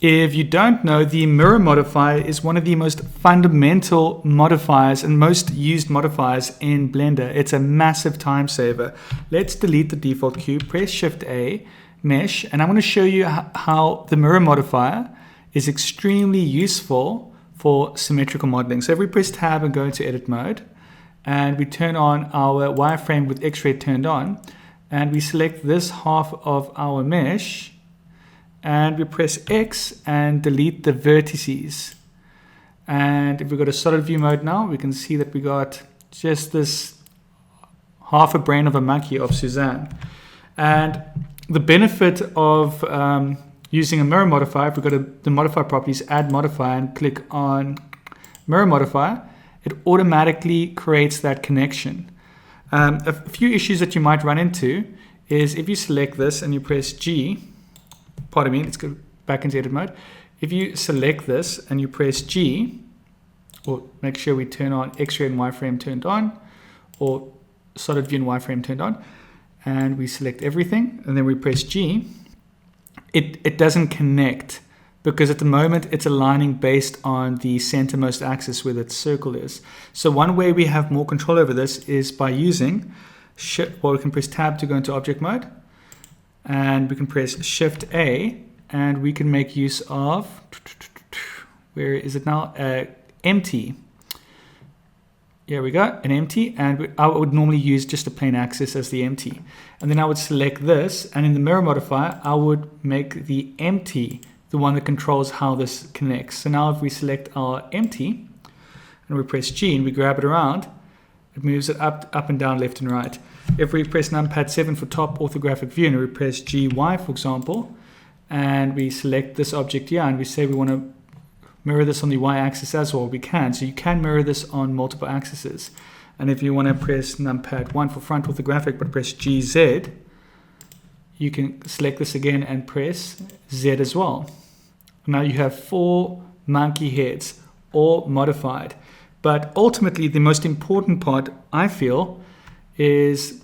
If you don't know, the mirror modifier is one of the most fundamental modifiers and most used modifiers in Blender. It's a massive time saver. Let's delete the default cube, press Shift A, Mesh, and I'm going to show you how the mirror modifier is extremely useful for symmetrical modeling. So if we press Tab and go into edit mode, and we turn on our wireframe with X-ray turned on, and we select this half of our mesh, and we press X and delete the vertices. And if we go to solid view mode now, we can see that we got just this half a brain of a monkey of Suzanne. And the benefit of using a mirror modifier, if we go to the modifier properties, add modifier, and click on mirror modifier, it automatically creates that connection. A few issues that you might run into is if you select this and you press G, pardon me, let's go back into edit mode. If you select this and you press G, or make sure we turn on X-ray and wireframe turned on, or solid view and wireframe turned on, and we select everything, and then we press G, it doesn't connect, because at the moment it's aligning based on the centermost axis where that circle is. So one way we have more control over this is by using we can press Tab to go into object mode, and we can press Shift A, and we can make use of, where is it now, empty. Here we go, an empty, and I would normally use just a plain axis as the empty. And then I would select this, and in the mirror modifier, I would make the empty the one that controls how this connects. So now if we select our empty, and we press G, and we grab it around, it moves it up and down, left and right. If we press numpad 7 for top orthographic view, and we press GY, for example, and we select this object here, and we say we want to mirror this on the y-axis as well, we can. So you can mirror this on multiple axes. And if you want to press numpad 1 for front orthographic, but press GZ, you can select this again and press Z as well. Now you have 4 monkey heads, all modified. But ultimately, the most important part, I feel, is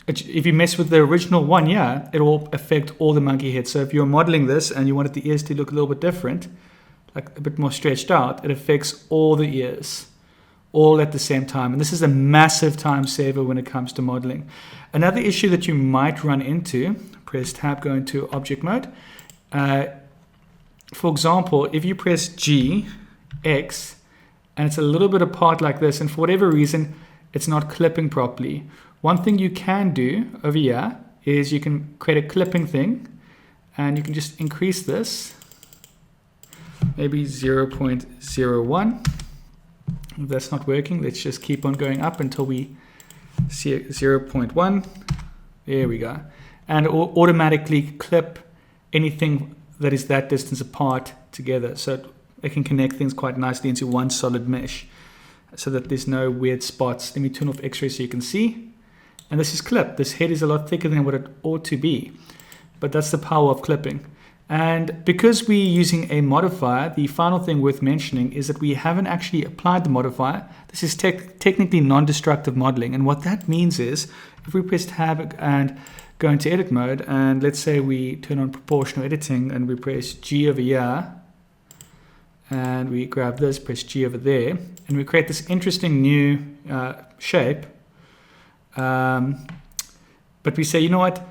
if you mess with the original one, yeah, it will affect all the monkey heads. So if you're modeling this and you wanted the ears to look a little bit different, like a bit more stretched out, it affects all the ears, all at the same time. And this is a massive time saver when it comes to modeling. Another issue that you might run into, press Tab, go into object mode. For example, if you press G, X, and it's a little bit apart like this, and for whatever reason, it's not clipping properly. One thing you can do over here is you can create a clipping thing, and you can just increase this, maybe 0.01. If that's not working, let's just keep on going up until we see 0.1. There we go. And it will automatically clip anything that is that distance apart together. So it can connect things quite nicely into one solid mesh so that there's no weird spots. Let me turn off X-ray so you can see. And this is clipped. This head is a lot thicker than what it ought to be. But that's the power of clipping. And because we're using a modifier, the final thing worth mentioning is that we haven't actually applied the modifier. This is technically non-destructive modeling. And what that means is, if we press Tab and go into edit mode, and let's say we turn on proportional editing and we press G over here, and we grab this, press G over there, and we create this interesting new shape. But we say, you know what?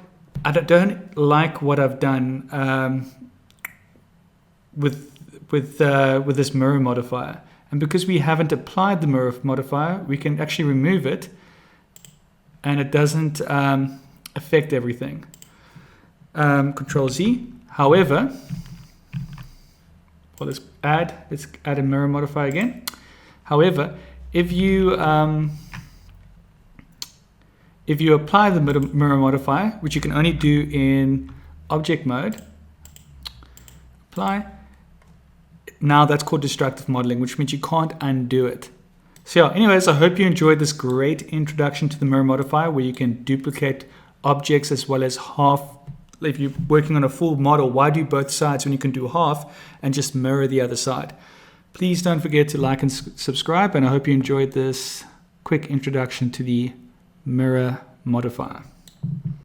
I don't like what I've done with this mirror modifier. And because we haven't applied the mirror modifier, we can actually remove it, and it doesn't affect everything. Control Z. However, well, let's add a mirror modifier again. However, if you apply the mirror modifier, which you can only do in object mode, apply, now that's called destructive modeling, which means you can't undo it. So yeah, anyways, I hope you enjoyed this great introduction to the mirror modifier, where you can duplicate objects as well as half. If you're working on a full model, why do both sides when you can do half and just mirror the other side? Please don't forget to like and subscribe, and I hope you enjoyed this quick introduction to the mirror modifier.